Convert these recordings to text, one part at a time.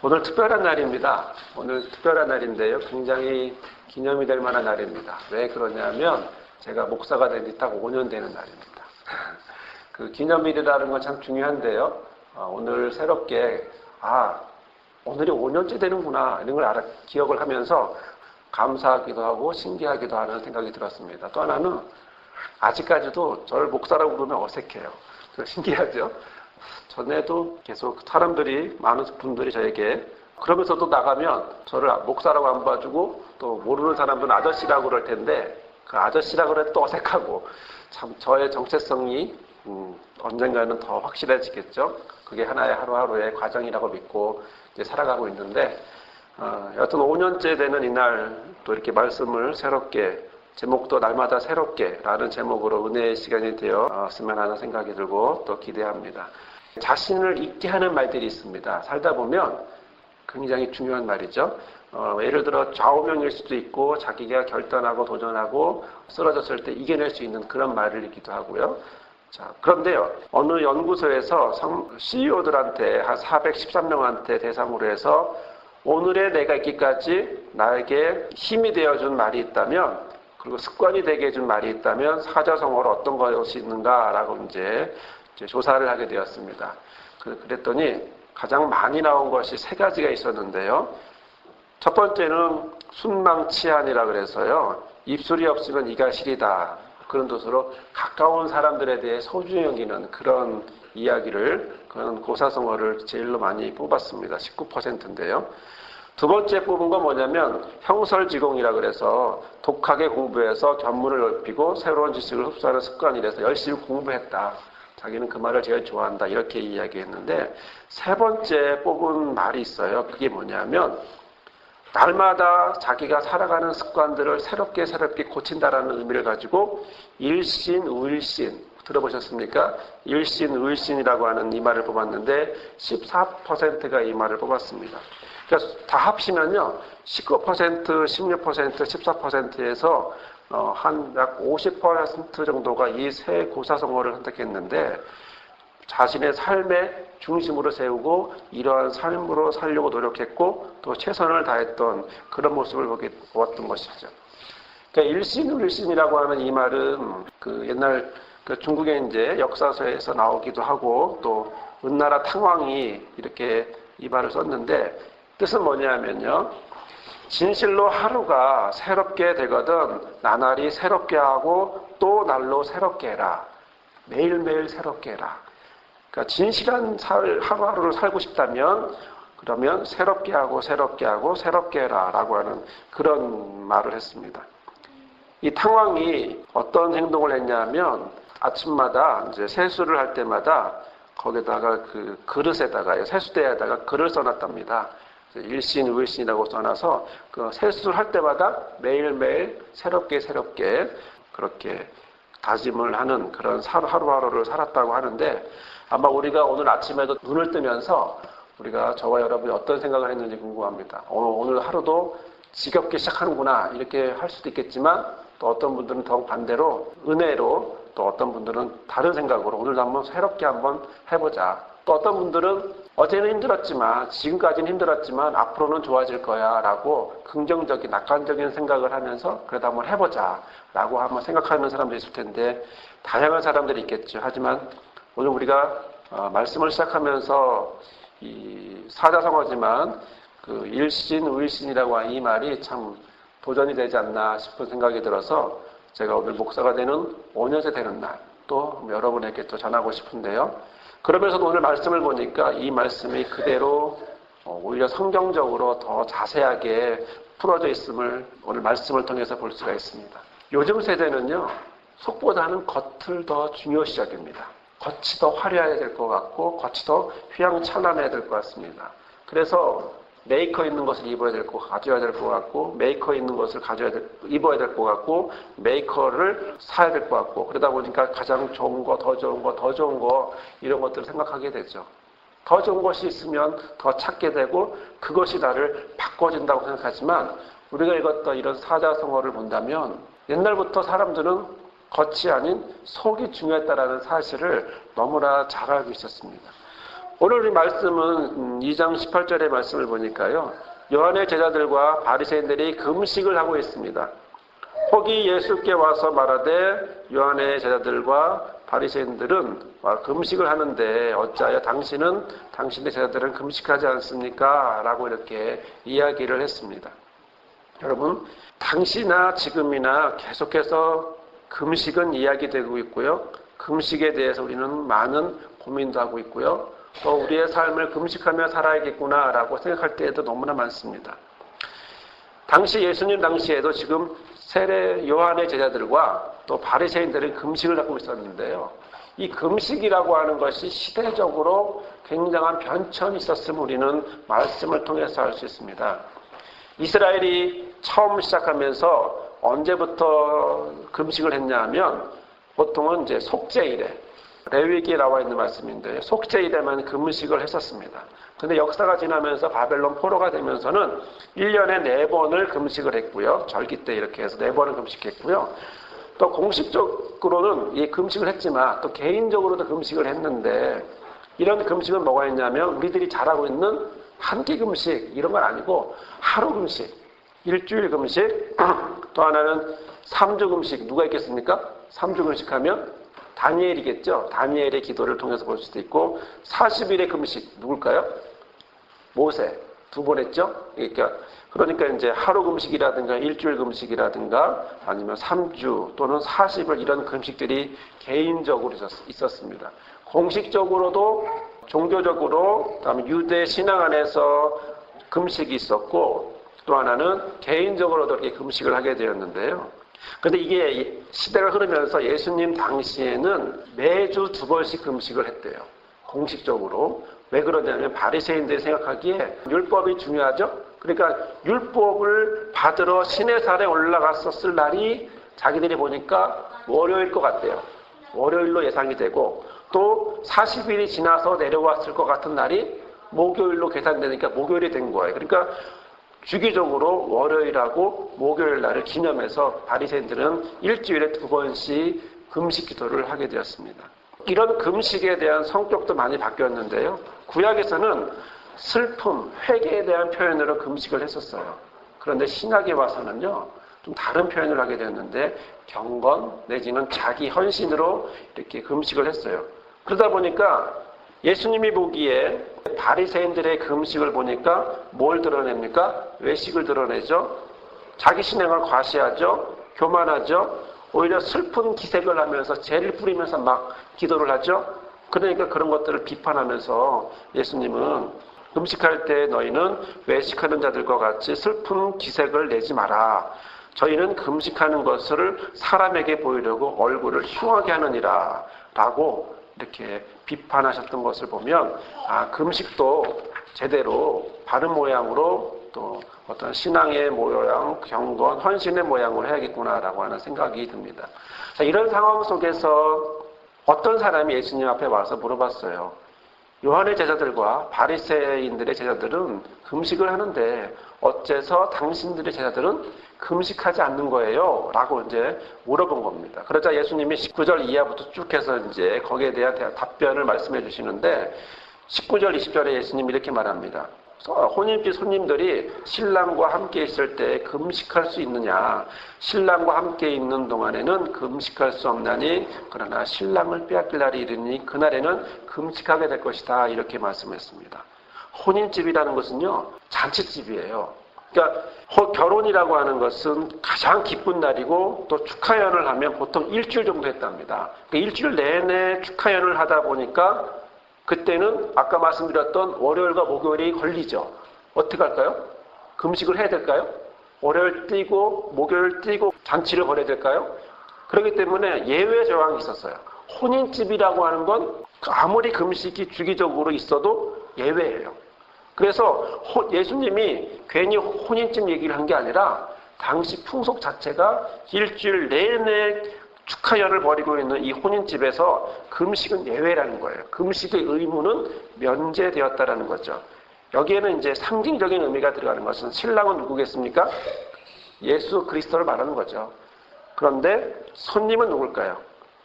오늘 특별한 날입니다. 오늘 특별한 날인데요. 굉장히 기념이 될 만한 날입니다. 왜 그러냐면 제가 목사가 된 지 딱 5년 되는 날입니다. 그 기념일이라는 건 참 중요한데요. 오늘 새롭게 오늘이 5년째 되는구나 이런 걸 기억을 하면서 감사하기도 하고 신기하기도 하는 생각이 들었습니다. 또 하나는 아직까지도 저를 목사라고 부르면 어색해요. 신기하죠? 전에도 계속 많은 분들이 저에게 그러면서도 나가면 저를 목사라고 안 봐주고 또 모르는 사람들은 아저씨라고 그럴 텐데 그 아저씨라고 그래도 또 어색하고 참 저의 정체성이 언젠가는 더 확실해지겠죠. 그게 하나의 하루하루의 과정이라고 믿고 이제 살아가고 있는데 여튼 5년째 되는 이날 또 이렇게 말씀을 새롭게 제목도 날마다 새롭게 라는 제목으로 은혜의 시간이 되었으면 하는 생각이 들고 또 기대합니다. 자신을 잊게 하는 말들이 있습니다. 살다 보면 굉장히 중요한 말이죠. 예를 들어 좌우명일 수도 있고 자기가 결단하고 도전하고 쓰러졌을 때 이겨낼 수 있는 그런 말이기도 하고요. 자, 그런데요. 어느 연구소에서 CEO들한테 한 413명한테 대상으로 해서 오늘의 내가 있기까지 나에게 힘이 되어준 말이 있다면 그리고 습관이 되게 해준 말이 있다면 사자성어로 어떤 것이 있는가라고 이제 조사를 하게 되었습니다. 그랬더니 가장 많이 나온 것이 3가지가 있었는데요. 첫 번째는 순망치한이라 그래서요. 입술이 없으면 이가 시리다. 그런 뜻으로 가까운 사람들에 대해 소중히 여기는 그런 이야기를 그런 고사성어를 제일로 많이 뽑았습니다. 19%인데요. 두 번째 뽑은 건 뭐냐면 형설지공이라 그래서 독하게 공부해서 견문을 넓히고 새로운 지식을 흡수하는 습관이라서 열심히 공부했다. 자기는 그 말을 제일 좋아한다. 이렇게 이야기했는데 세 번째 뽑은 말이 있어요. 그게 뭐냐면 날마다 자기가 살아가는 습관들을 새롭게 고친다라는 의미를 가지고 일신, 우일신 들어보셨습니까? 일신, 우일신이라고 하는 이 말을 뽑았는데 14%가 이 말을 뽑았습니다. 그러니까 다 합치면요. 19%, 16%, 14%에서 한 약 50% 정도가 이 세 고사성어를 선택했는데 자신의 삶의 중심으로 세우고 이러한 삶으로 살려고 노력했고 또 최선을 다했던 그런 모습을 보았던 것이죠. 그러니까 일신우일신이라고 하는 이 말은 그 옛날 그 중국의 이제 역사서에서 나오기도 하고 또 은나라 탕왕이 이렇게 이 말을 썼는데 뜻은 뭐냐면요. 진실로 하루가 새롭게 되거든 나날이 새롭게 하고 또 날로 새롭게 해라. 매일매일 새롭게 해라. 그러니까 진실한 하루하루를 살고 싶다면 그러면 새롭게 하고 새롭게 해라 라고 하는 그런 말을 했습니다. 이 탕왕이 어떤 행동을 했냐면 아침마다 이제 세수를 할 때마다 거기다가 그 그릇에다가 세수대에다가 글을 써놨답니다. 일신, 우일신이라고 써놔서 그 세수를 할 때마다 매일매일 새롭게 그렇게 다짐을 하는 그런 하루하루를 살았다고 하는데 아마 우리가 오늘 아침에도 눈을 뜨면서 우리가 저와 여러분이 어떤 생각을 했는지 궁금합니다. 오늘 하루도 지겹게 시작하는구나 이렇게 할 수도 있겠지만 또 어떤 분들은 더 반대로 은혜로 또 어떤 분들은 다른 생각으로 오늘도 한번 새롭게 한번 해보자. 또 어떤 분들은 어제는 힘들었지만 지금까지는 힘들었지만 앞으로는 좋아질 거야 라고 긍정적인 낙관적인 생각을 하면서 그래도 한번 해보자 라고 한번 생각하는 사람도 있을 텐데 다양한 사람들이 있겠죠. 하지만 오늘 우리가 말씀을 시작하면서 이 사자성어지만 그 일신 우일신이라고 하는 이 말이 참 도전이 되지 않나 싶은 생각이 들어서 제가 오늘 목사가 되는 5년째 되는 날 또 여러분에게 또 전하고 싶은데요. 그러면서도 오늘 말씀을 보니까 이 말씀이 그대로 오히려 성경적으로 더 자세하게 풀어져 있음을 오늘 말씀을 통해서 볼 수가 있습니다. 요즘 세대는요. 속보다는 겉을 더 중요시 여깁니다. 겉이 더 화려해야 될 것 같고 겉이 더 휘황찬란해야 될 것 같습니다. 그래서 메이커 있는 것을 입어야 될 거 가져야 될 것 같고 메이커 있는 것을 입어야 될 것 같고 메이커를 사야 될 것 같고 그러다 보니까 가장 좋은 거, 더 좋은 거 이런 것들을 생각하게 되죠. 더 좋은 것이 있으면 더 찾게 되고 그것이 나를 바꿔준다고 생각하지만 우리가 읽었던 이런 사자성어를 본다면 옛날부터 사람들은 겉이 아닌 속이 중요했다라는 사실을 너무나 잘 알고 있었습니다. 오늘 이 말씀은 2장 18절의 말씀을 보니까요. 요한의 제자들과 바리새인들이 금식을 하고 있습니다. 혹이 예수께 와서 말하되 요한의 제자들과 바리새인들은 금식을 하는데 어찌하여 당신의 제자들은 금식하지 않습니까? 라고 이렇게 이야기를 했습니다. 여러분, 당시나 지금이나 계속해서 금식은 이야기되고 있고요. 금식에 대해서 우리는 많은 고민도 하고 있고요. 또 우리의 삶을 금식하며 살아야겠구나라고 생각할 때도 너무나 많습니다. 당시 예수님 당시에도 지금 세례 요한의 제자들과 또 바리새인들은 금식을 하고 있었는데요. 이 금식이라고 하는 것이 시대적으로 굉장한 변천이 있었음을 우리는 말씀을 통해서 알 수 있습니다. 이스라엘이 처음 시작하면서 언제부터 금식을 했냐 하면 보통은 이제 속죄일에, 레위기에 나와 있는 말씀인데 속죄일에만 금식을 했었습니다. 근데 역사가 지나면서 바벨론 포로가 되면서는 1년에 4번을 금식을 했고요. 절기 때 이렇게 해서 4번을 금식했고요. 또 공식적으로는 이 금식을 했지만 또 개인적으로도 금식을 했는데 이런 금식은 뭐가 있냐면 우리들이 잘 알고 있는 한 끼 금식 이런 건 아니고 하루 금식, 일주일 금식, 또 하나는 3주 금식. 누가 있겠습니까? 3주 금식하면 다니엘이겠죠. 다니엘의 기도를 통해서 볼 수도 있고 40일의 금식 누굴까요? 모세 2번 했죠. 그러니까 이제 하루 금식이라든가 일주일 금식이라든가 아니면 3주 또는 40일 이런 금식들이 개인적으로 있었습니다. 공식적으로도 종교적으로 그다음에 유대 신앙 안에서 금식이 있었고 또 하나는 개인적으로도 이렇게 금식을 하게 되었는데요. 그런데 이게 시대가 흐르면서 예수님 당시에는 매주 2번씩 금식을 했대요. 공식적으로. 왜 그러냐면 바리새인들이 생각하기에 율법이 중요하죠. 그러니까 율법을 받으러 시내산에 올라갔었을 날이 자기들이 보니까 월요일 것 같대요. 월요일로 예상이 되고 또 40일이 지나서 내려왔을 것 같은 날이 목요일로 계산되니까 목요일이 된 거예요. 그러니까 주기적으로 월요일하고 목요일 날을 기념해서 바리새인들은 일주일에 2번씩 금식 기도를 하게 되었습니다. 이런 금식에 대한 성격도 많이 바뀌었는데요. 구약에서는 슬픔, 회개에 대한 표현으로 금식을 했었어요. 그런데 신약에 와서는요, 좀 다른 표현을 하게 되었는데 경건 내지는 자기 헌신으로 이렇게 금식을 했어요. 그러다 보니까 예수님이 보기에 바리새인들의 금식을 보니까 뭘 드러냅니까? 외식을 드러내죠. 자기 신앙을 과시하죠. 교만하죠. 오히려 슬픈 기색을 하면서 죄를 뿌리면서 막 기도를 하죠. 그러니까 그런 것들을 비판하면서 예수님은 금식할 때 너희는 외식하는 자들과 같이 슬픈 기색을 내지 마라. 저희는 금식하는 것을 사람에게 보이려고 얼굴을 흉하게 하느니라 라고 이렇게 비판하셨던 것을 보면 금식도 제대로 바른 모양으로 또 어떤 신앙의 모양, 경건, 헌신의 모양으로 해야겠구나라고 하는 생각이 듭니다. 자, 이런 상황 속에서 어떤 사람이 예수님 앞에 와서 물어봤어요. 요한의 제자들과 바리새인들의 제자들은 금식을 하는데 어째서 당신들의 제자들은 금식하지 않는 거예요? 라고 이제 물어본 겁니다. 그러자 예수님이 19절 이하부터 쭉 해서 이제 거기에 대한 답변을 말씀해 주시는데 19절, 20절에 예수님이 이렇게 말합니다. 혼인집 손님들이 신랑과 함께 있을 때 금식할 수 있느냐? 신랑과 함께 있는 동안에는 금식할 수 없나니 그러나 신랑을 빼앗길 날이 이르니 그날에는 금식하게 될 것이다. 이렇게 말씀했습니다. 혼인집이라는 것은요, 잔치집이에요. 그러니까 결혼이라고 하는 것은 가장 기쁜 날이고 또 축하연을 하면 보통 일주일 정도 했답니다. 그러니까 일주일 내내 축하연을 하다 보니까 그때는 아까 말씀드렸던 월요일과 목요일이 걸리죠. 어떻게 할까요? 금식을 해야 될까요? 월요일 뛰고 목요일 뛰고 잔치를 벌여야 될까요? 그렇기 때문에 예외 조항이 있었어요. 혼인집이라고 하는 건 아무리 금식이 주기적으로 있어도 예외예요. 그래서 예수님이 괜히 혼인집 얘기를 한 게 아니라 당시 풍속 자체가 일주일 내내 축하연을 벌이고 있는 이 혼인집에서 금식은 예외라는 거예요. 금식의 의무는 면제되었다라는 거죠. 여기에는 이제 상징적인 의미가 들어가는 것은 신랑은 누구겠습니까? 예수 그리스도를 말하는 거죠. 그런데 손님은 누굴까요?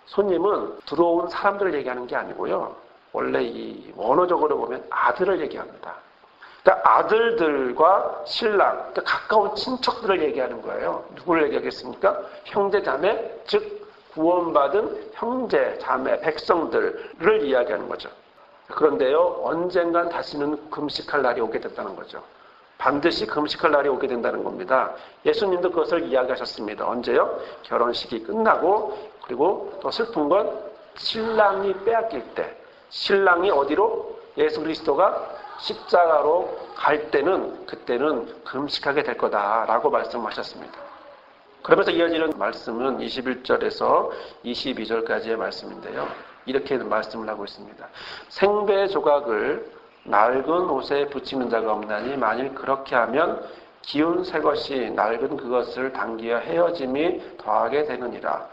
손님은 들어온 사람들을 얘기하는 게 아니고요. 원래 이 원어적으로 보면 아들을 얘기합니다. 그러니까 아들들과 신랑, 그러니까 가까운 친척들을 얘기하는 거예요. 누구를 얘기하겠습니까? 형제 자매, 즉 구원받은 형제 자매 백성들을 이야기하는 거죠. 그런데요, 언젠간 다시는 금식할 날이 오게 됐다는 거죠. 반드시 금식할 날이 오게 된다는 겁니다. 예수님도 그것을 이야기하셨습니다. 언제요? 결혼식이 끝나고, 그리고 더 슬픈 건 신랑이 빼앗길 때, 신랑이 어디로? 예수 그리스도가 십자가로 갈 때는, 그때는 금식하게 될 거다라고 말씀하셨습니다. 그러면서 이어지는 말씀은 21절에서 22절까지의 말씀인데요. 이렇게 말씀을 하고 있습니다. 생배 조각을 낡은 옷에 붙이는 자가 없나니 만일 그렇게 하면 기운 새 것이 낡은 그것을 당기어 헤어짐이 더하게 되느니라.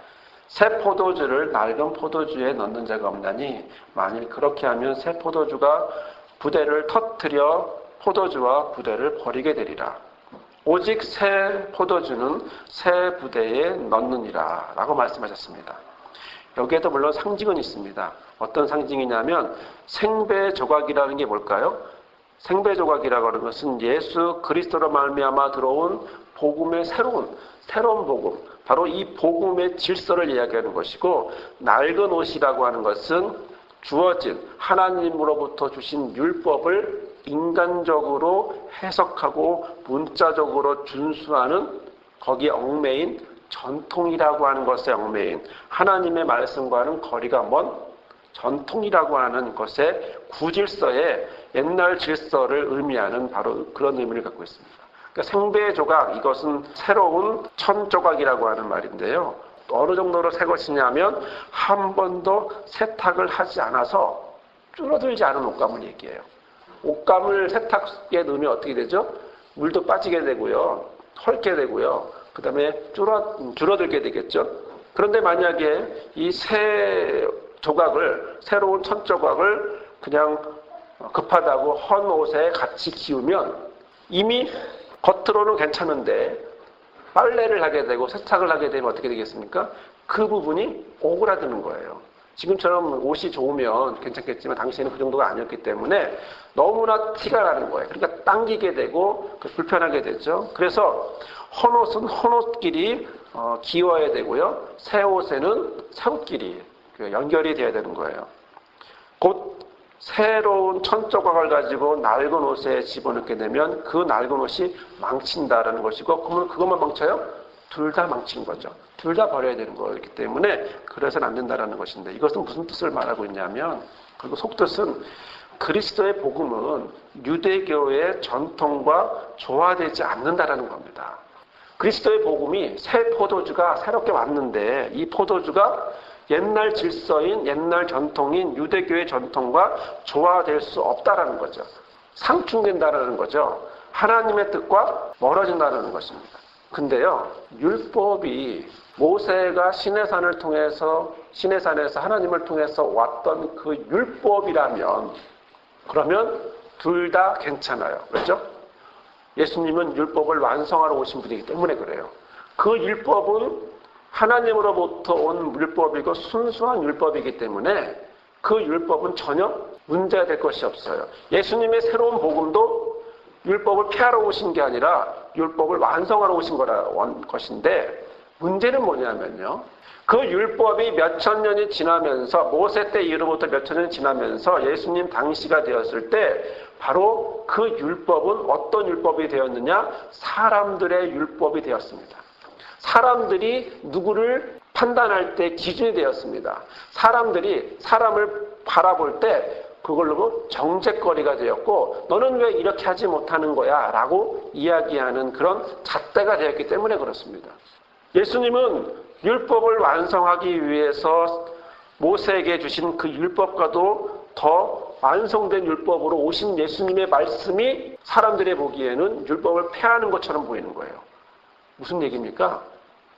새 포도주를 낡은 포도주에 넣는 자가 없나니 만일 그렇게 하면 새 포도주가 부대를 터뜨려 포도주와 부대를 버리게 되리라. 오직 새 포도주는 새 부대에 넣느니라 라고 말씀하셨습니다. 여기에도 물론 상징은 있습니다. 어떤 상징이냐면 생배 조각이라는 게 뭘까요? 생배 조각이라고 하는 것은 예수 그리스도로 말미암아 들어온 복음의 새로운 복음, 바로 이 복음의 질서를 이야기하는 것이고, 낡은 옷이라고 하는 것은 주어진 하나님으로부터 주신 율법을 인간적으로 해석하고 문자적으로 준수하는 거기에 얽매인 전통이라고 하는 것에 얽매인 하나님의 말씀과는 거리가 먼 전통이라고 하는 것의 구질서의 옛날 질서를 의미하는 바로 그런 의미를 갖고 있습니다. 그러니까 생배 조각, 이것은 새로운 천 조각이라고 하는 말인데요. 어느 정도로 새 것이냐면 한 번도 세탁을 하지 않아서 줄어들지 않은 옷감을 얘기해요. 옷감을 세탁기에 넣으면 어떻게 되죠? 물도 빠지게 되고요. 헐게 되고요. 그 다음에 줄어들게 되겠죠. 그런데 만약에 이 새 조각을, 새로운 천 조각을 그냥 급하다고 헌 옷에 같이 기우면 이미 겉으로는 괜찮은데 빨래를 하게 되고 세탁을 하게 되면 어떻게 되겠습니까? 그 부분이 오그라드는 거예요. 지금처럼 옷이 좋으면 괜찮겠지만 당시에는 그 정도가 아니었기 때문에 너무나 티가 나는 거예요. 그러니까 당기게 되고 불편하게 되죠. 그래서 헌 옷은 헌 옷끼리 기워야 되고요. 새 옷에는 새 옷끼리 연결이 돼야 되는 거예요. 곧 새로운 천 조각을 가지고 낡은 옷에 집어넣게 되면 그 낡은 옷이 망친다라는 것이고, 그러면 그것만 망쳐요? 둘 다 망친 거죠. 둘 다 버려야 되는 거기 때문에 그래서는 안 된다라는 것인데, 이것은 무슨 뜻을 말하고 있냐면, 그리고 속뜻은 그리스도의 복음은 유대교의 전통과 조화되지 않는다라는 겁니다. 그리스도의 복음이 새 포도주가 새롭게 왔는데 이 포도주가 옛날 질서인 옛날 전통인 유대교의 전통과 조화될 수 없다라는 거죠. 상충된다라는 거죠. 하나님의 뜻과 멀어진다는 것입니다. 근데요, 율법이 모세가 시내산을 통해서, 시내산에서 하나님을 통해서 왔던 그 율법이라면, 그러면 둘 다 괜찮아요. 그렇죠? 예수님은 율법을 완성하러 오신 분이기 때문에 그래요. 그 율법은 하나님으로부터 온 율법이고 순수한 율법이기 때문에 그 율법은 전혀 문제가 될 것이 없어요. 예수님의 새로운 복음도 율법을 폐하러 오신 게 아니라 율법을 완성하러 오신 것인데, 문제는 뭐냐면요, 그 율법이 몇천 년이 지나면서, 모세 때 이후로부터 몇천 년이 지나면서 예수님 당시가 되었을 때 바로 그 율법은 어떤 율법이 되었느냐? 사람들의 율법이 되었습니다. 사람들이 누구를 판단할 때 기준이 되었습니다. 사람들이 사람을 바라볼 때 그걸로 정죄거리가 되었고, 너는 왜 이렇게 하지 못하는 거야? 라고 이야기하는 그런 잣대가 되었기 때문에 그렇습니다. 예수님은 율법을 완성하기 위해서 모세에게 주신 그 율법과도 더 완성된 율법으로 오신 예수님의 말씀이 사람들이 보기에는 율법을 폐하는 것처럼 보이는 거예요. 무슨 얘기입니까?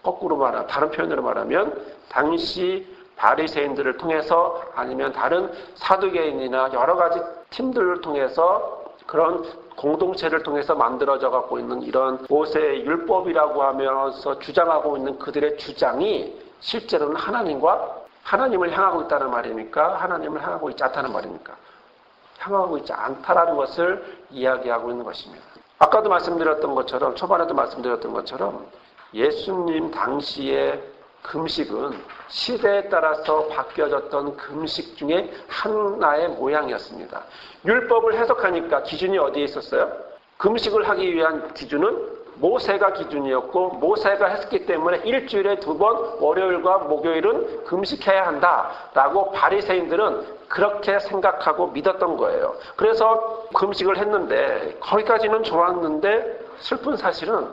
거꾸로 다른 표현으로 말하면 당시 바리새인들을 통해서 아니면 다른 사두개인이나 여러 가지 팀들을 통해서 그런 공동체를 통해서 만들어져 갖고 있는 이런 모세의 율법이라고 하면서 주장하고 있는 그들의 주장이 실제로는 하나님과 하나님을 향하고 있다는 말입니까? 하나님을 향하고 있지 않다는 말입니까? 향하고 있지 않다라는 것을 이야기하고 있는 것입니다. 아까도 말씀드렸던 것처럼, 초반에도 말씀드렸던 것처럼 예수님 당시의 금식은 시대에 따라서 바뀌어졌던 금식 중에 하나의 모양이었습니다. 율법을 해석하니까 기준이 어디에 있었어요? 금식을 하기 위한 기준은 모세가 기준이었고, 모세가 했기 때문에 일주일에 2번 월요일과 목요일은 금식해야 한다라고 바리새인들은 그렇게 생각하고 믿었던 거예요. 그래서 금식을 했는데 거기까지는 좋았는데 슬픈 사실은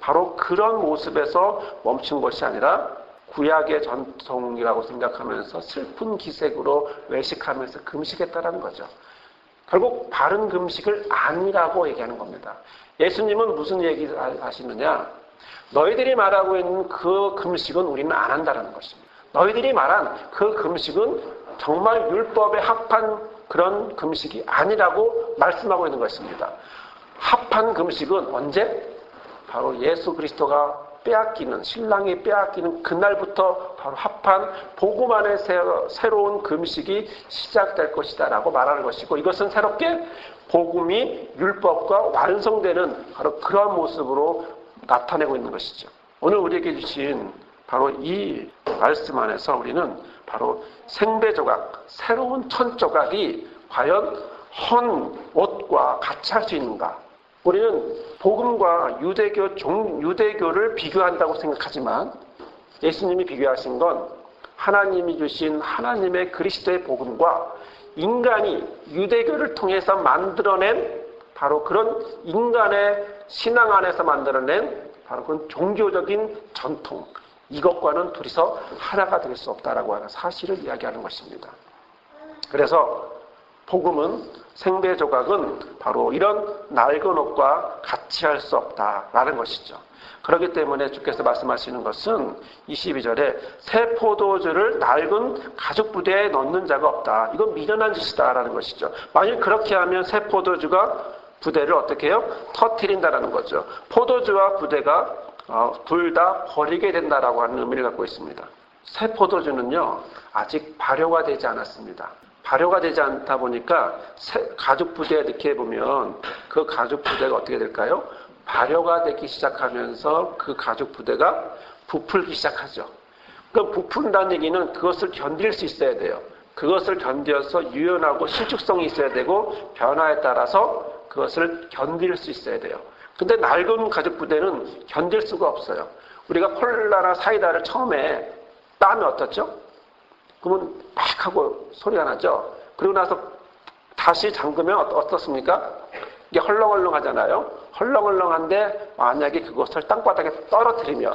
바로 그런 모습에서 멈춘 것이 아니라 구약의 전통이라고 생각하면서 슬픈 기색으로 외식하면서 금식했다는 거죠. 결국 바른 금식을 아니라고 얘기하는 겁니다. 예수님은 무슨 얘기 하시느냐? 너희들이 말하고 있는 그 금식은 우리는 안 한다는 것입니다. 너희들이 말한 그 금식은 정말 율법에 합한 그런 금식이 아니라고 말씀하고 있는 것입니다. 합한 금식은 언제? 바로 예수 그리스도가 빼앗기는, 신랑이 빼앗기는 그날부터 바로 합한 복음 안에 새로운 금식이 시작될 것이다 라고 말하는 것이고, 이것은 새롭게 복음이 율법과 완성되는 바로 그러한 모습으로 나타내고 있는 것이죠. 오늘 우리에게 주신 바로 이 말씀 안에서 우리는 바로 생배조각, 새로운 천조각이 과연 헌 옷과 같이 할 수 있는가? 우리는 복음과 유대교를 비교한다고 생각하지만 예수님이 비교하신 건 하나님이 주신 하나님의 그리스도의 복음과 인간이 유대교를 통해서 만들어낸 바로 그런 인간의 신앙 안에서 만들어낸 바로 그런 종교적인 전통, 이것과는 둘이서 하나가 될 수 없다라고 하는 사실을 이야기하는 것입니다. 그래서 복음은, 생배조각은 바로 이런 낡은 옷과 같이 할 수 없다라는 것이죠. 그렇기 때문에 주께서 말씀하시는 것은 22절에 새 포도주를 낡은 가죽 부대에 넣는 자가 없다. 이건 미련한 짓이다라는 것이죠. 만일 그렇게 하면 새 포도주가 부대를 어떻게 해요? 터뜨린다라는 거죠. 포도주와 부대가 둘 다 버리게 된다라고 하는 의미를 갖고 있습니다. 새 포도주는요, 아직 발효가 되지 않았습니다. 발효가 되지 않다 보니까 가죽 부대에 넣게 보면 그 가죽 부대가 어떻게 될까요? 발효가 되기 시작하면서 그 가죽 부대가 부풀기 시작하죠. 그럼 부푼다는 얘기는 그것을 견딜 수 있어야 돼요. 그것을 견뎌서 유연하고 실축성이 있어야 되고 변화에 따라서 그것을 견딜 수 있어야 돼요. 근데 낡은 가죽 부대는 견딜 수가 없어요. 우리가 콜라나 사이다를 처음에 따면 어떻죠? 그러면 막 하고 소리가 나죠. 그리고 나서 다시 잠그면 어떻습니까? 이게 헐렁헐렁 하잖아요. 헐렁헐렁한데 만약에 그것을 땅바닥에 떨어뜨리면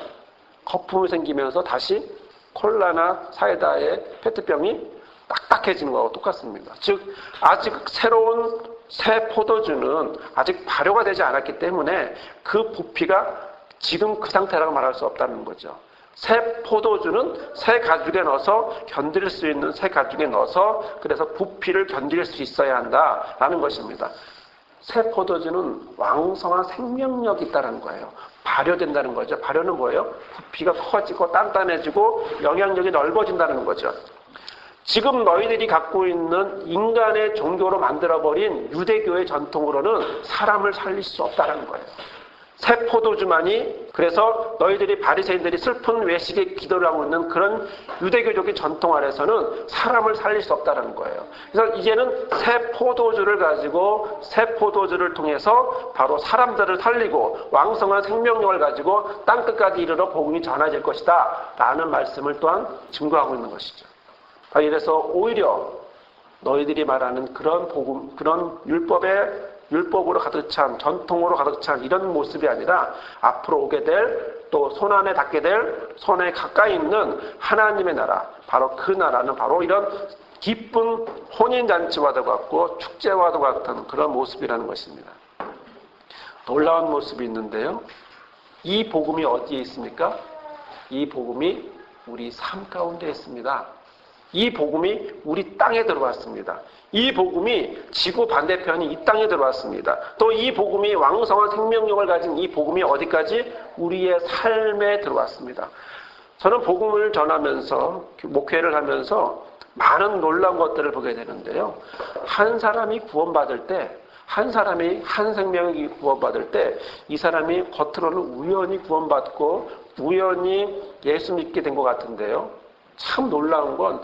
거품이 생기면서 다시 콜라나 사이다의 페트병이 딱딱해지는 거하고 똑같습니다. 즉 아직 새로운 새 포도주는 아직 발효가 되지 않았기 때문에 그 부피가 지금 그 상태라고 말할 수 없다는 거죠. 새 포도주는 새 가죽에 넣어서 견딜 수 있는 새 가죽에 넣어서 그래서 부피를 견딜 수 있어야 한다라는 것입니다. 새 포도주는 왕성한 생명력이 있다는 거예요. 발효된다는 거죠. 발효는 뭐예요? 부피가 커지고 단단해지고 영향력이 넓어진다는 거죠. 지금 너희들이 갖고 있는 인간의 종교로 만들어버린 유대교의 전통으로는 사람을 살릴 수 없다는 거예요. 새 포도주만이, 그래서 너희들이 바리새인들이 슬픈 외식에 기도를 하고 있는 그런 유대교적인 전통 아래서는 사람을 살릴 수 없다는 거예요. 그래서 이제는 새 포도주를 가지고 새 포도주를 통해서 바로 사람들을 살리고 왕성한 생명력을 가지고 땅끝까지 이르러 복음이 전해질 것이다 라는 말씀을 또한 증거하고 있는 것이죠. 이래서 오히려 너희들이 말하는 그런 복음, 그런 율법으로 가득 찬, 전통으로 가득 찬 이런 모습이 아니라 앞으로 오게 될, 또 손안에 닿게 될, 손에 가까이 있는 하나님의 나라, 바로 그 나라는 바로 이런 기쁜 혼인잔치와도 같고 축제와도 같은 그런 모습이라는 것입니다. 놀라운 모습이 있는데요. 이 복음이 어디에 있습니까? 이 복음이 우리 삶 가운데 있습니다. 이 복음이 우리 땅에 들어왔습니다. 이 복음이 지구 반대편이 이 땅에 들어왔습니다. 또 이 복음이 왕성한 생명력을 가진 이 복음이 어디까지? 우리의 삶에 들어왔습니다. 저는 복음을 전하면서 목회를 하면서 많은 놀라운 것들을 보게 되는데요. 한 사람이 구원받을 때, 한 사람이 한 생명이 구원받을 때 이 사람이 겉으로는 우연히 구원받고 우연히 예수 믿게 된 것 같은데요. 참 놀라운 건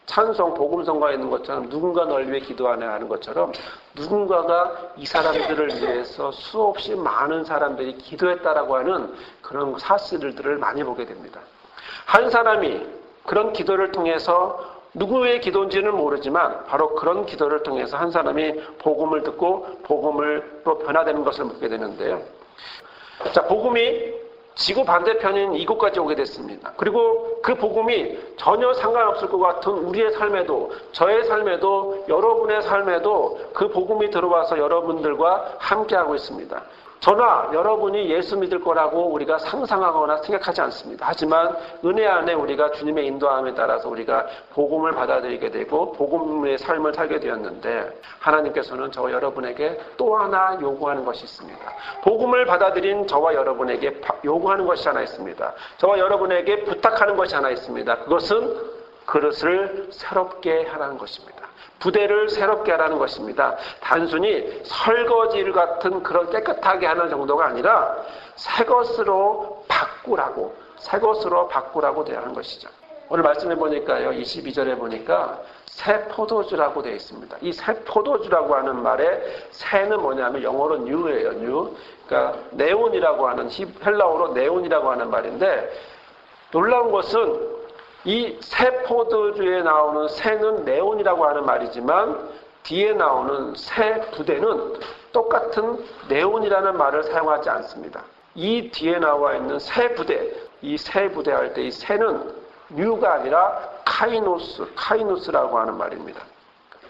찬송, 복음성가에 있는 것처럼 누군가 널 위해 기도하네 하는 것처럼 누군가가 이 사람들을 위해서 수없이 많은 사람들이 기도했다라고 하는 그런 사실들을 많이 보게 됩니다. 한 사람이 그런 기도를 통해서 누구의 기도인지는 모르지만 바로 그런 기도를 통해서 한 사람이 복음을 듣고 복음으로 변화되는 것을 보게 되는데요. 자, 복음이 지구 반대편인 이곳까지 오게 됐습니다. 그리고 그 복음이 전혀 상관없을 것 같은 우리의 삶에도, 저의 삶에도, 여러분의 삶에도 그 복음이 들어와서 여러분들과 함께하고 있습니다. 저나 여러분이 예수 믿을 거라고 우리가 상상하거나 생각하지 않습니다. 하지만 은혜 안에 우리가 주님의 인도함에 따라서 우리가 복음을 받아들이게 되고 복음의 삶을 살게 되었는데 하나님께서는 저와 여러분에게 또 하나 요구하는 것이 있습니다. 복음을 받아들인 저와 여러분에게 요구하는 것이 하나 있습니다. 저와 여러분에게 부탁하는 것이 하나 있습니다. 그것은 그릇을 새롭게 하라는 것입니다. 부대를 새롭게 하라는 것입니다. 단순히 설거지를 같은 그런 깨끗하게 하는 정도가 아니라 새 것으로 바꾸라고 되어 하는 것이죠. 오늘 말씀해 보니까요, 22절에 보니까 새 포도주라고 되어 있습니다. 이 새 포도주라고 하는 말에 새는 뭐냐면 영어로 new예요, new. 그러니까 네온이라고 하는 헬라어로 네온이라고 하는 말인데 놀라운 것은 이 새 포도주에 나오는 새는 네온이라고 하는 말이지만 뒤에 나오는 새 부대는 똑같은 네온이라는 말을 사용하지 않습니다. 이 뒤에 나와 있는 새 부대, 이 새 부대 할 때 이 새는 뉴가 아니라 카이노스라고 하는 말입니다.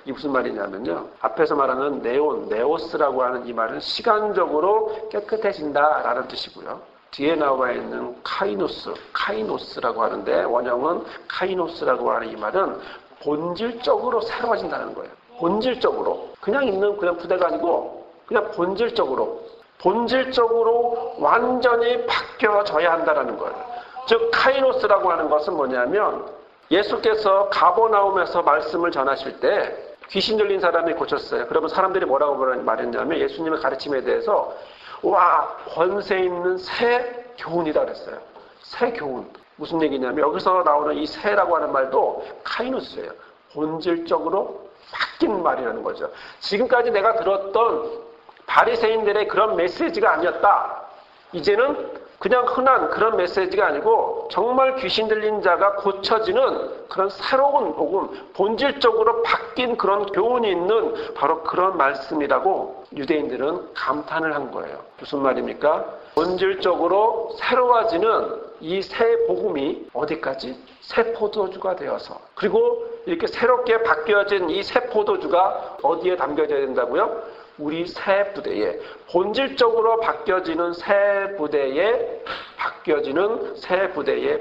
이 무슨 말이냐면요. 앞에서 말하는 네온, 네오스라고 하는 이 말은 시간적으로 깨끗해진다라는 뜻이고요. 뒤에 나와 있는 카이노스라고 하는데 원형은 카이노스라고 하는 이 말은 본질적으로 새로워진다는 거예요. 본질적으로. 그냥 있는 그냥 부대가 아니고 그냥 본질적으로 완전히 바뀌어져야 한다는 거예요. 즉 카이노스라고 하는 것은 뭐냐면 예수께서 가버나움에서 말씀을 전하실 때 귀신 들린 사람이 고쳤어요. 그러면 사람들이 뭐라고 말했냐면 예수님의 가르침에 대해서 와, 권세 있는 새 교훈이다 그랬어요. 새 교훈. 무슨 얘기냐면 여기서 나오는 이 새라고 하는 말도 카이노스예요. 본질적으로 바뀐 말이라는 거죠. 지금까지 내가 들었던 바리새인들의 그런 메시지가 아니었다. 이제는 그냥 흔한 그런 메시지가 아니고 정말 귀신 들린 자가 고쳐지는 그런 새로운 복음, 본질적으로 바뀐 그런 교훈이 있는 바로 그런 말씀이라고 유대인들은 감탄을 한 거예요. 무슨 말입니까? 본질적으로 새로워지는 이 새 복음이 어디까지? 새 포도주가 되어서 그리고 이렇게 새롭게 바뀌어진 이 새 포도주가 어디에 담겨져야 된다고요? 우리 새 부대에 본질적으로 바뀌어지는 새 부대에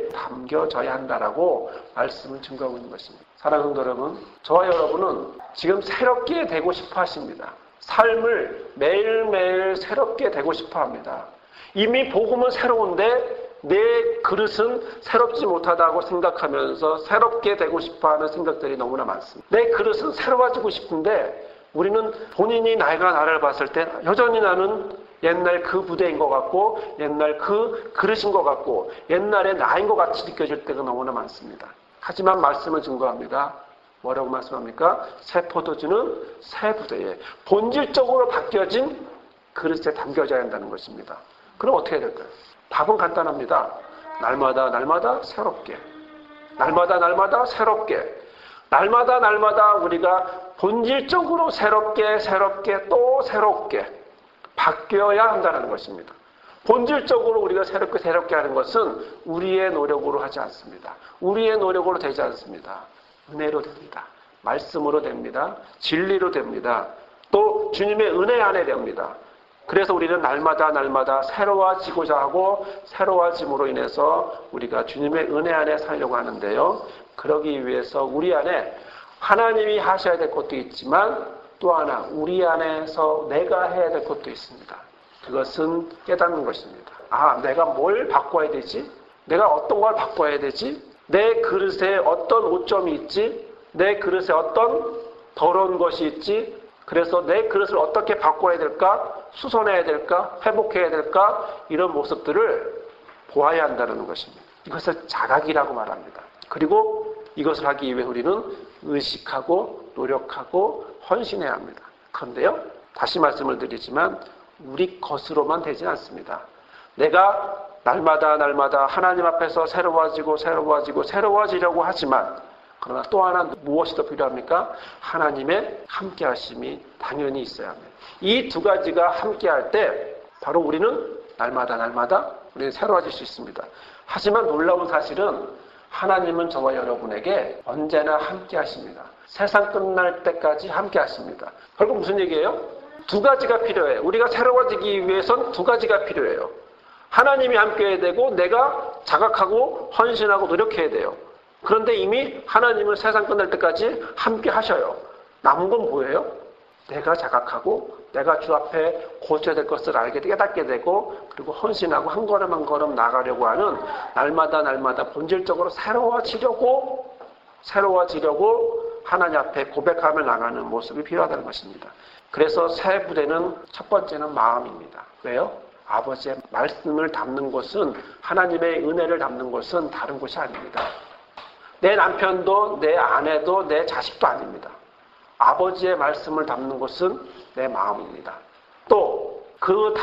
담겨져야 한다라고 말씀을 증거하고 있는 것입니다. 사랑하는 성도 여러분, 저와 여러분은 지금 새롭게 되고 싶어 하십니다. 삶을 매일매일 새롭게 되고 싶어 합니다. 이미 복음은 새로운데 내 그릇은 새롭지 못하다고 생각하면서 새롭게 되고 싶어 하는 생각들이 너무나 많습니다. 내 그릇은 새로워지고 싶은데 우리는 본인이 나를 봤을 때 여전히 나는 옛날 그 부대인 것 같고 옛날 그 그릇인 것 같고 옛날의 나인 것 같이 느껴질 때가 너무나 많습니다. 하지만 말씀을 증거합니다. 뭐라고 말씀합니까? 새 포도주는 새 부대에 본질적으로 바뀌어진 그릇에 담겨져야 한다는 것입니다. 그럼 어떻게 해야 될까요? 답은 간단합니다. 날마다 새롭게 날마다 우리가 본질적으로 새롭게 또 새롭게 바뀌어야 한다는 것입니다. 본질적으로 우리가 새롭게 하는 것은 우리의 노력으로 하지 않습니다. 우리의 노력으로 되지 않습니다. 은혜로 됩니다. 말씀으로 됩니다. 진리로 됩니다. 또 주님의 은혜 안에 됩니다. 그래서 우리는 날마다 새로워지고자 하고 새로워짐으로 인해서 우리가 주님의 은혜 안에 살려고 하는데요. 그러기 위해서 우리 안에 하나님이 하셔야 될 것도 있지만 또 하나 우리 안에서 내가 해야 될 것도 있습니다. 그것은 깨닫는 것입니다. 아, 내가 뭘 바꿔야 되지? 내가 어떤 걸 바꿔야 되지? 내 그릇에 어떤 오점이 있지? 내 그릇에 어떤 더러운 것이 있지? 그래서 내 그릇을 어떻게 바꿔야 될까? 수선해야 될까? 회복해야 될까? 이런 모습들을 보아야 한다는 것입니다. 이것을 자각이라고 말합니다. 그리고 이것을 하기 위해 우리는 의식하고 노력하고 헌신해야 합니다. 그런데요, 다시 말씀을 드리지만 우리 것으로만 되지 않습니다. 내가 날마다 하나님 앞에서 새로워지려고 하지만 그러나 또 하나 무엇이 더 필요합니까? 하나님의 함께 하심이 당연히 있어야 합니다. 이 두 가지가 함께 할 때 바로 우리는 날마다 우리는 새로워질 수 있습니다. 하지만 놀라운 사실은 하나님은 저와 여러분에게 언제나 함께 하십니다. 세상 끝날 때까지 함께 하십니다. 결국 무슨 얘기예요? 두 가지가 필요해요. 우리가 새로워지기 위해선 두 가지가 필요해요. 하나님이 함께 해야 되고 내가 자각하고 헌신하고 노력해야 돼요. 그런데 이미 하나님은 세상 끝날 때까지 함께 하셔요. 남은 건 뭐예요? 내가 자각하고 내가 주 앞에 고쳐야 될 것을 깨닫게 되고 그리고 헌신하고 한 걸음 나가려고 하는 날마다 본질적으로 새로워지려고 하나님 앞에 고백하며 나가는 모습이 필요하다는 것입니다. 그래서 새 부대는 첫 번째는 마음입니다. 왜요? 아버지의 말씀을 담는 곳은 하나님의 은혜를 담는 곳은 다른 곳이 아닙니다. 내 남편도 내 아내도 내 자식도 아닙니다. 아버지의 말씀을 담는 곳은 내 마음입니다. 또 그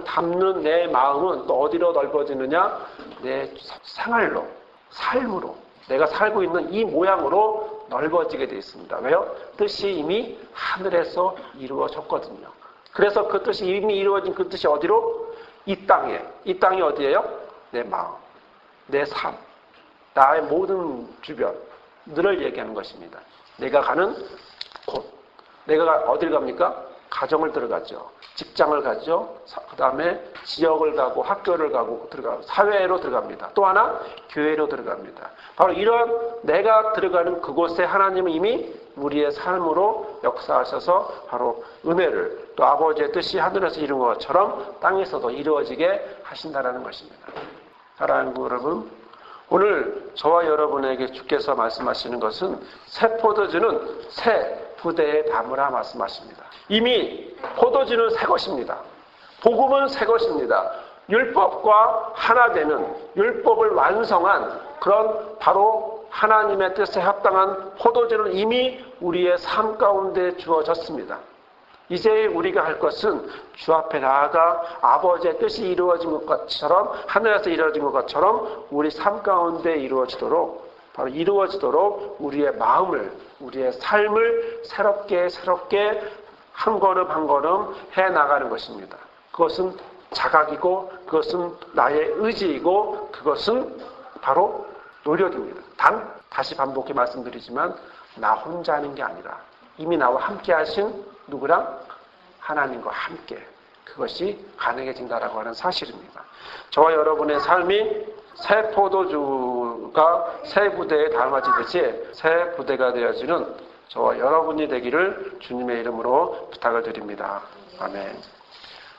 담는 내 마음은 또 어디로 넓어지느냐? 내 생활로, 삶으로, 내가 살고 있는 이 모양으로 넓어지게 되어 있습니다. 왜요? 뜻이 이미 하늘에서 이루어졌거든요. 그래서 그 뜻이 이미 이루어진 그 뜻이 어디로? 이 땅에. 이 땅이 어디예요? 내 마음, 내 삶, 나의 모든 주변들을 얘기하는 것입니다. 내가 가는 곳. 내가 어딜 갑니까? 가정을 들어가죠. 직장을 가죠. 그 다음에 지역을 가고 학교를 가고 사회로 들어갑니다. 또 하나 교회로 들어갑니다. 바로 이런 내가 들어가는 그곳에 하나님은 이미 우리의 삶으로 역사하셔서 바로 은혜를 또 아버지의 뜻이 하늘에서 이룬 것처럼 땅에서도 이루어지게 하신다는 것입니다. 사랑하는 여러분, 오늘 저와 여러분에게 주께서 말씀하시는 것은 새 포도주는 새 부대에 담으라 말씀하십니다. 이미 포도주는 새 것입니다. 복음은 새 것입니다. 율법과 하나 되는 율법을 완성한 그런 바로 하나님의 뜻에 합당한 포도주는 이미 우리의 삶 가운데 주어졌습니다. 이제 우리가 할 것은 주 앞에 나아가 아버지의 뜻이 이루어진 것처럼 하늘에서 이루어진 것처럼 우리 삶 가운데 이루어지도록 바로 이루어지도록 우리의 마음을 우리의 삶을 새롭게 한 걸음 해나가는 것입니다. 그것은 자각이고 그것은 나의 의지이고 그것은 바로 노력입니다. 다시 반복해 말씀드리지만 나 혼자 하는 게 아니라 이미 나와 함께 하신 누구랑? 하나님과 함께 그것이 가능해진다라고 하는 사실입니다. 저와 여러분의 삶이 새 포도주가 새 부대에 담아지듯이 새 부대가 되어지는 저와 여러분이 되기를 주님의 이름으로 부탁을 드립니다. 아멘.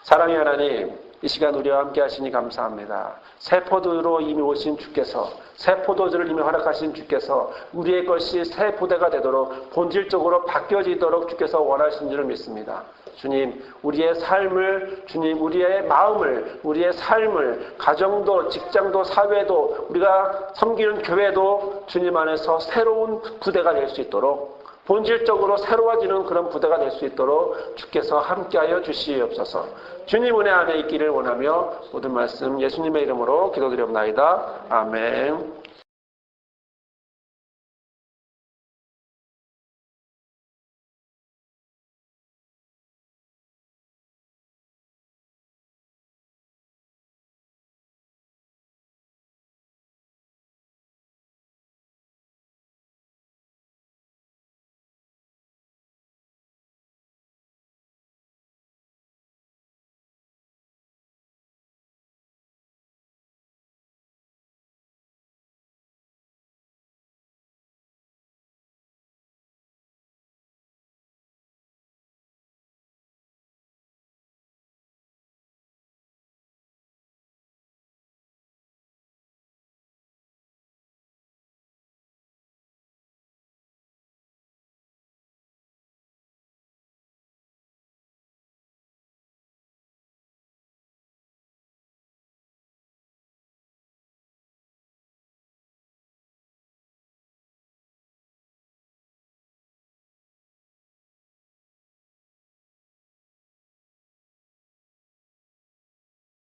사랑의 하나님, 이 시간 우리와 함께 하시니 감사합니다. 새 포도로 이미 오신 주께서 새 포도주를 이미 허락하신 주께서 우리의 것이 새 부대가 되도록 본질적으로 바뀌어지도록 주께서 원하신 줄을 믿습니다. 주님, 우리의 삶을, 주님, 우리의 마음을, 우리의 삶을, 가정도, 직장도, 사회도, 우리가 섬기는 교회도 주님 안에서 새로운 부대가 될 수 있도록 본질적으로 새로워지는 그런 부대가 될 수 있도록 주께서 함께하여 주시옵소서. 주님 은혜 안에 있기를 원하며 모든 말씀 예수님의 이름으로 기도드리옵나이다. 아멘.